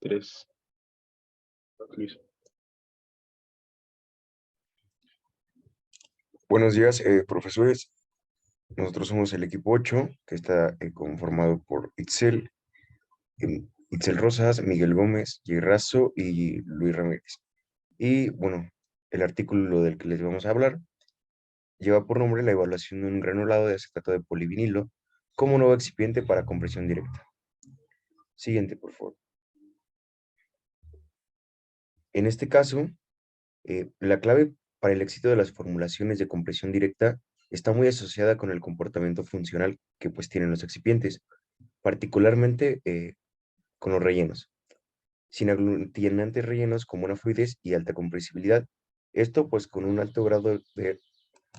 Tres. Listo. Buenos días, profesores. Nosotros somos el equipo 8, que está conformado por Itzel Rosas, Miguel Gómez, Razo y Luis Ramírez. Y bueno, el artículo del que les vamos a hablar lleva por nombre la evaluación de un granulado de acetato de polivinilo como nuevo excipiente para compresión directa. Siguiente, por favor. En este caso, la clave para el éxito de las formulaciones de compresión directa está muy asociada con el comportamiento funcional que pues tienen los excipientes, particularmente con los rellenos, sin aglutinantes rellenos con buena fluidez y alta compresibilidad. Esto pues con un alto grado de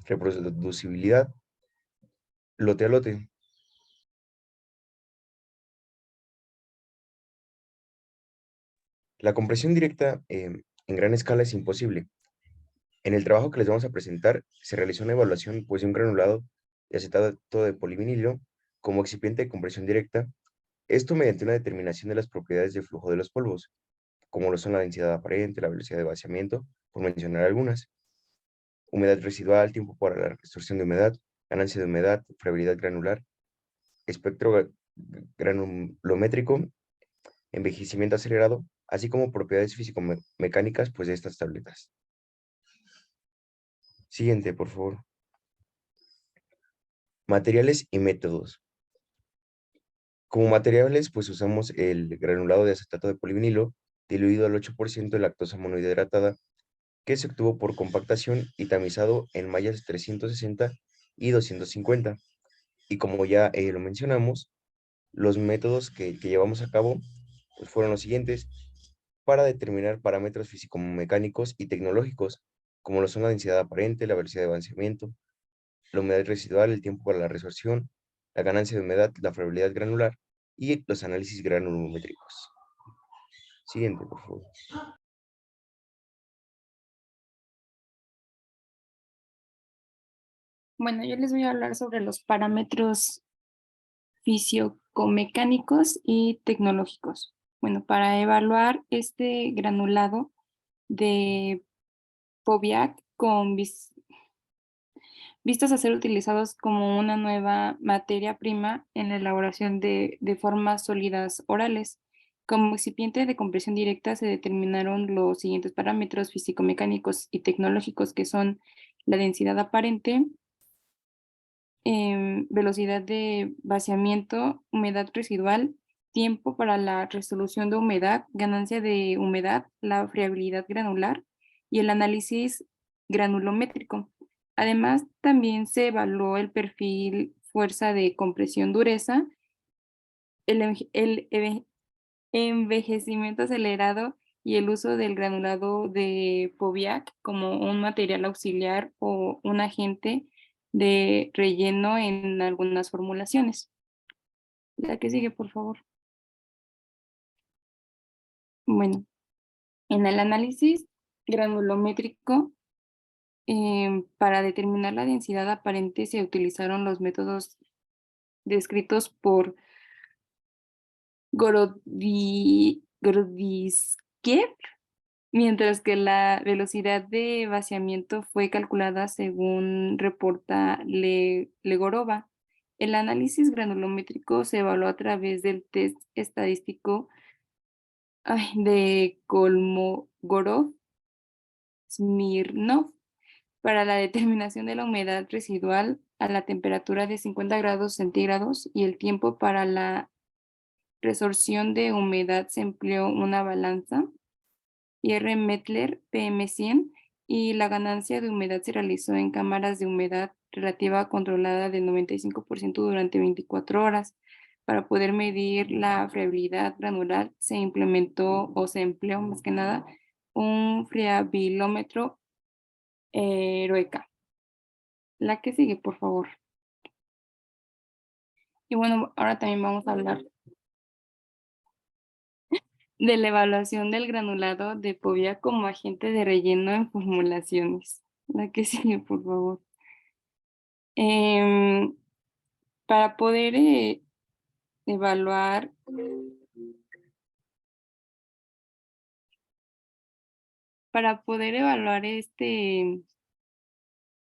reproducibilidad lote a lote. La compresión directa en gran escala es imposible. En el trabajo que les vamos a presentar se realizó una evaluación pues de un granulado de acetato de polivinilo como excipiente de compresión directa, esto mediante una determinación de las propiedades de flujo de los polvos, como lo son la densidad aparente, la velocidad de vaciamiento, por mencionar algunas. Humedad residual, tiempo para la restricción de humedad, ganancia de humedad, friabilidad granular, espectro granulométrico, envejecimiento acelerado, así como propiedades físico-mecánicas pues, de estas tabletas. Siguiente, por favor. Materiales y métodos. Como materiales, pues usamos el granulado de acetato de polivinilo diluido al 8% de lactosa monohidratada, que se obtuvo por compactación y tamizado en mallas 360 y 250. Y como ya lo mencionamos, los métodos que llevamos a cabo pues, fueron los siguientes para determinar parámetros físico-mecánicos y tecnológicos, como lo son la densidad aparente, la velocidad de avanzamiento, la humedad residual, el tiempo para la resorción, la ganancia de humedad, la friabilidad granular y los análisis granulométricos. Siguiente, por favor. Bueno, yo les voy a hablar sobre los parámetros fisicomecánicos y tecnológicos. Bueno, para evaluar este granulado de Powiat con vistos a ser utilizados como una nueva materia prima en la elaboración de formas sólidas orales. Como excipiente de compresión directa se determinaron los siguientes parámetros físico-mecánicos y tecnológicos que son la densidad aparente, velocidad de vaciamiento, humedad residual, tiempo para la resolución de humedad, ganancia de humedad, la friabilidad granular y el análisis granulométrico. Además, también se evaluó el perfil fuerza de compresión-dureza, el envejecimiento acelerado y el uso del granulado de Powiat como un material auxiliar o un agente de relleno en algunas formulaciones. La que sigue, por favor. Bueno, en el análisis granulométrico, para determinar la densidad aparente se utilizaron los métodos descritos por Gorodsky, mientras que la velocidad de vaciamiento fue calculada según reporta Legorova. El análisis granulométrico se evaluó a través del test estadístico de Kolmogorov-Smirnov para la determinación de la humedad residual a la temperatura de 50 grados centígrados y el tiempo para la resorción de humedad se empleó una balanza IR Mettler PM100 y la ganancia de humedad se realizó en cámaras de humedad relativa controlada del 95% durante 24 horas. Para poder medir la friabilidad granular se implementó o se empleó más que nada un friabilómetro Eroeca. La que sigue, por favor. Y bueno, ahora también vamos a hablar de la evaluación del granulado de Povia como agente de relleno en formulaciones. La que sigue, por favor. Em, para poder evaluar Para poder evaluar este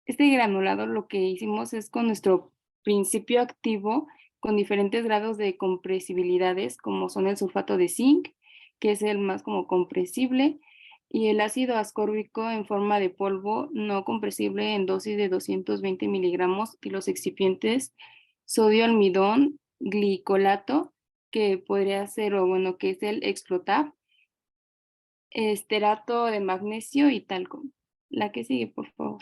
granulado, lo que hicimos es con nuestro principio activo, con diferentes grados de compresibilidades, como son el sulfato de zinc, que es el más como compresible, y el ácido ascórbico en forma de polvo no compresible en dosis de 220 miligramos, y los excipientes sodio almidón glicolato, que podría ser, o bueno, que es el Explotab, esterato de magnesio y talco. La que sigue, por favor.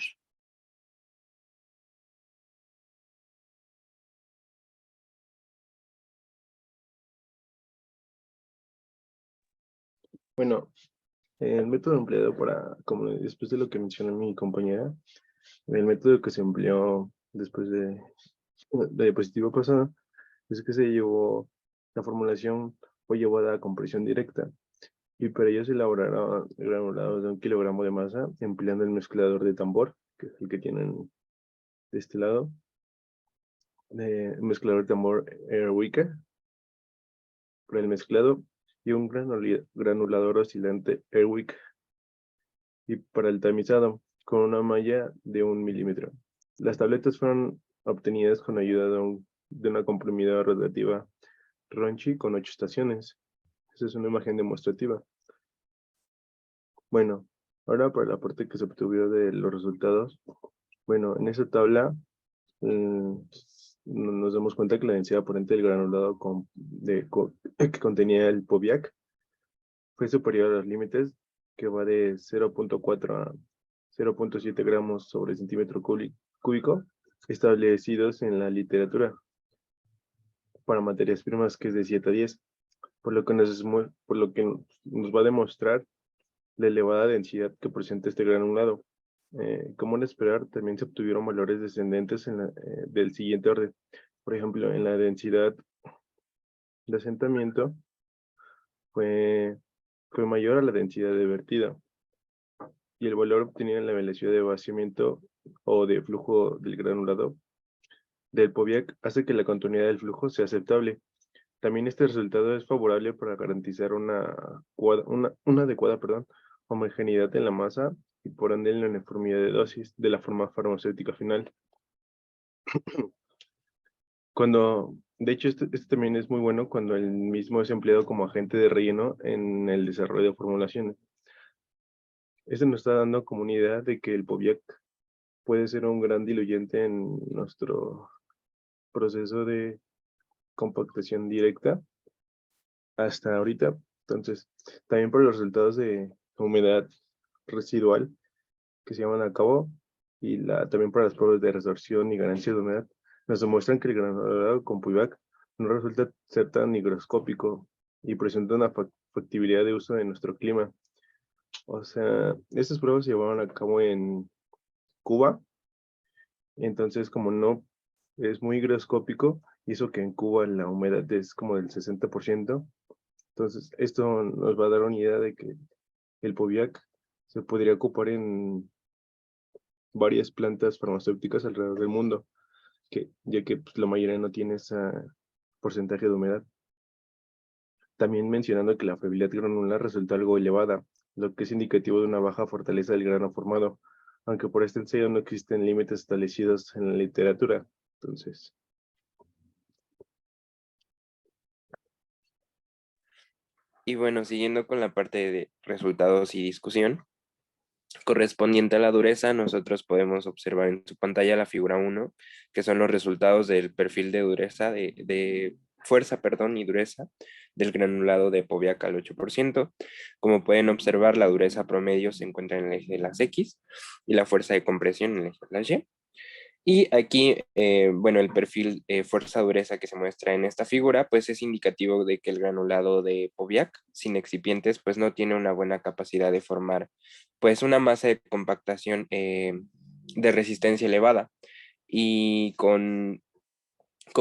Bueno, el método empleado para, como después de lo que mencionó mi compañera, el método que se empleó después de la diapositiva pasada es que se llevó, la formulación fue llevada a compresión directa y para ello se elaboraron granulados de 1 kilogramo de masa empleando el mezclador de tambor, que es el que tienen de este lado, de mezclador de tambor Airwick para el mezclado y un granulador oscilante Airwick y para el tamizado con una malla de 1 milímetro. Las tabletas fueron obtenidas con ayuda de una comprimidora rotativa Ronchi con 8 estaciones. Esa es una imagen demostrativa. Bueno, ahora para la parte que se obtuvo de los resultados. Bueno, en esa tabla nos damos cuenta que la densidad aparente del granulado que contenía el Poviac fue superior a los límites, que va de 0.4 a 0.7 gramos sobre centímetro cúbico, establecidos en la literatura para materias primas, que es de 7 a 10, por lo que nos va a demostrar la elevada densidad que presenta este granulado. Como de esperar, también se obtuvieron valores descendentes del siguiente orden. Por ejemplo, en la densidad de asentamiento fue mayor a la densidad de vertida y el valor obtenido en la velocidad de vaciamiento o de flujo del granulado del Poviac hace que la continuidad del flujo sea aceptable. También este resultado es favorable para garantizar una adecuada, homogeneidad en la masa y por ende en la uniformidad de dosis de la forma farmacéutica final. De hecho, este también es muy bueno cuando el mismo es empleado como agente de relleno en el desarrollo de formulaciones. Este nos está dando como una idea de que el Poviac puede ser un gran diluyente en nuestro proceso de compactación directa hasta ahorita. Entonces, también por los resultados de humedad residual que se llevan a cabo y también para las pruebas de resorción y ganancia de humedad, nos demuestran que el granulado con Poviac no resulta ser tan higroscópico y presenta una factibilidad de uso en nuestro clima. O sea, estas pruebas se llevaron a cabo en Cuba, entonces como no es muy higroscópico, hizo que en Cuba la humedad es como del 60%. Entonces, esto nos va a dar una idea de que el Poviac se podría ocupar en varias plantas farmacéuticas alrededor del mundo, ya que pues, la mayoría no tiene ese porcentaje de humedad. También mencionando que la fiabilidad granular resulta algo elevada, lo que es indicativo de una baja fortaleza del grano formado, aunque por este ensayo no existen límites establecidos en la literatura. Entonces, Y bueno, siguiendo con la parte de resultados y discusión, correspondiente a la dureza, nosotros podemos observar en su pantalla la figura 1, que son los resultados del perfil de dureza, de fuerza, perdón, y dureza del granulado de Poviac al 8%. Como pueden observar, la dureza promedio se encuentra en el eje de las X y la fuerza de compresión en el eje de las Y. Y aquí, bueno, el perfil fuerza-dureza que se muestra en esta figura, pues es indicativo de que el granulado de Poviac, sin excipientes, pues no tiene una buena capacidad de formar, pues una masa de compactación de resistencia elevada y con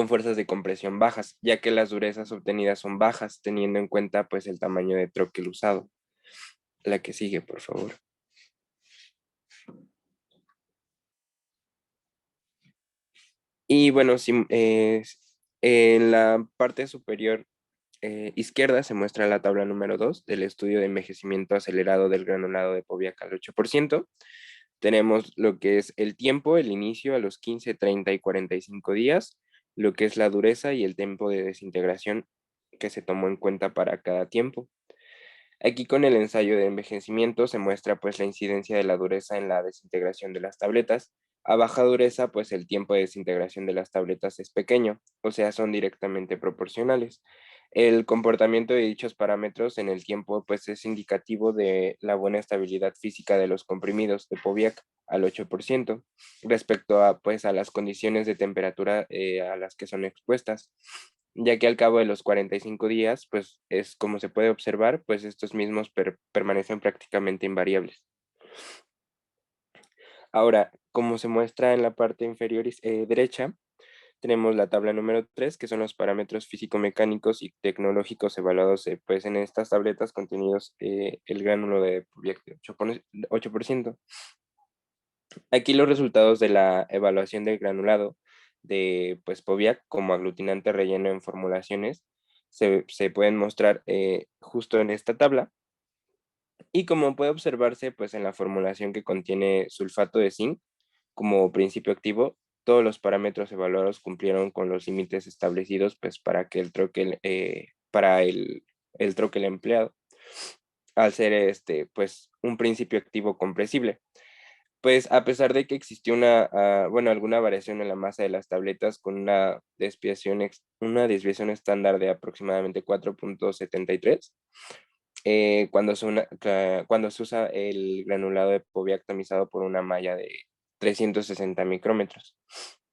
fuerzas de compresión bajas, ya que las durezas obtenidas son bajas, teniendo en cuenta pues el tamaño de troquel usado. La que sigue, por favor. Y bueno, en la parte superior izquierda se muestra la tabla número 2 del estudio de envejecimiento acelerado del granulado de Powiat al 8%. Tenemos lo que es el tiempo, el inicio a los 15, 30 y 45 días, lo que es la dureza y el tiempo de desintegración que se tomó en cuenta para cada tiempo. Aquí con el ensayo de envejecimiento se muestra pues la incidencia de la dureza en la desintegración de las tabletas. A baja dureza pues el tiempo de desintegración de las tabletas es pequeño, o sea son directamente proporcionales. El comportamiento de dichos parámetros en el tiempo pues es indicativo de la buena estabilidad física de los comprimidos de Powiat al 8% respecto a pues a las condiciones de temperatura a las que son expuestas, ya que al cabo de los 45 días, pues es como se puede observar, pues estos mismos permanecen prácticamente invariables. Ahora, como se muestra en la parte inferior derecha, tenemos la tabla número 3, que son los parámetros físico-mecánicos y tecnológicos evaluados pues en estas tabletas contenidos el gránulo de Powiat de 8%. Aquí los resultados de la evaluación del granulado de pues, Powiat como aglutinante relleno en formulaciones se pueden mostrar justo en esta tabla. Y como puede observarse pues, en la formulación que contiene sulfato de zinc como principio activo, todos los parámetros evaluados cumplieron con los límites establecidos pues, para que el troquel, el troquel empleado, al ser pues, un principio activo compresible. Pues a pesar de que existió alguna variación en la masa de las tabletas con una desviación estándar de aproximadamente 4.73, cuando se usa el granulado de Powiat tamizado por una malla de 360 micrómetros,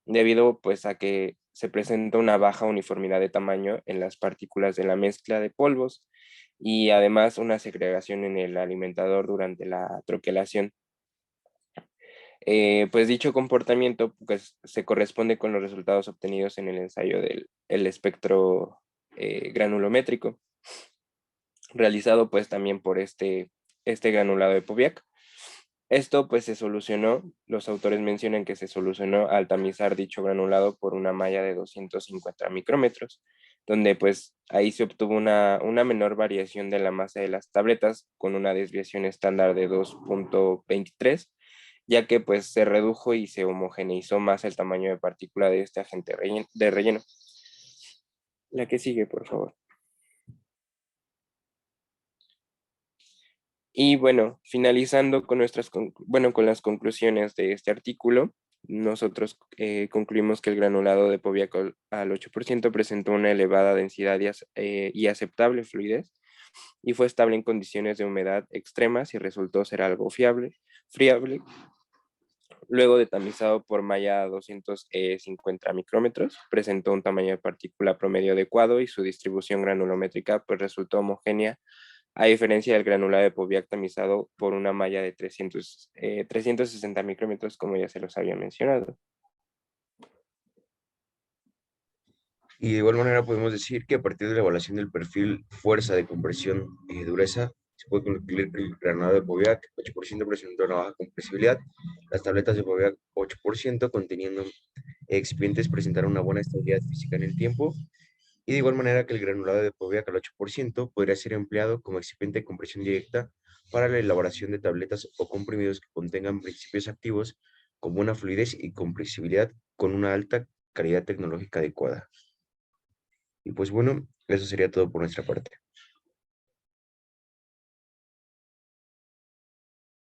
debido pues a que se presenta una baja uniformidad de tamaño en las partículas de la mezcla de polvos y además una segregación en el alimentador durante la troquelación. Pues dicho comportamiento pues, se corresponde con los resultados obtenidos en el ensayo del espectro granulométrico, realizado pues también por este granulado de Powiat. Esto pues se solucionó, los autores mencionan que se solucionó al tamizar dicho granulado por una malla de 250 micrómetros, donde pues ahí se obtuvo una menor variación de la masa de las tabletas con una desviación estándar de 2.23, ya que pues se redujo y se homogeneizó más el tamaño de partícula de este agente de relleno. La que sigue, por favor. Y bueno, finalizando con con las conclusiones de este artículo, nosotros concluimos que el granulado de Powiat al 8% presentó una elevada densidad y aceptable fluidez, y fue estable en condiciones de humedad extremas y resultó ser algo friable. Luego de tamizado por malla a 250 micrómetros, presentó un tamaño de partícula promedio adecuado y su distribución granulométrica pues resultó homogénea, a diferencia del granulado de Powiat tamizado por una malla de 360 micrómetros, como ya se los había mencionado. Y de igual manera podemos decir que a partir de la evaluación del perfil fuerza de compresión y dureza, se puede concluir que el granulado de Powiat 8% presentó una baja compresibilidad. Las tabletas de Powiat 8% conteniendo excipientes presentaron una buena estabilidad física en el tiempo. Y de igual manera que el granulado de Powiat al 8% podría ser empleado como excipiente de compresión directa para la elaboración de tabletas o comprimidos que contengan principios activos con buena fluidez y compresibilidad con una alta calidad tecnológica adecuada. Y pues bueno, eso sería todo por nuestra parte.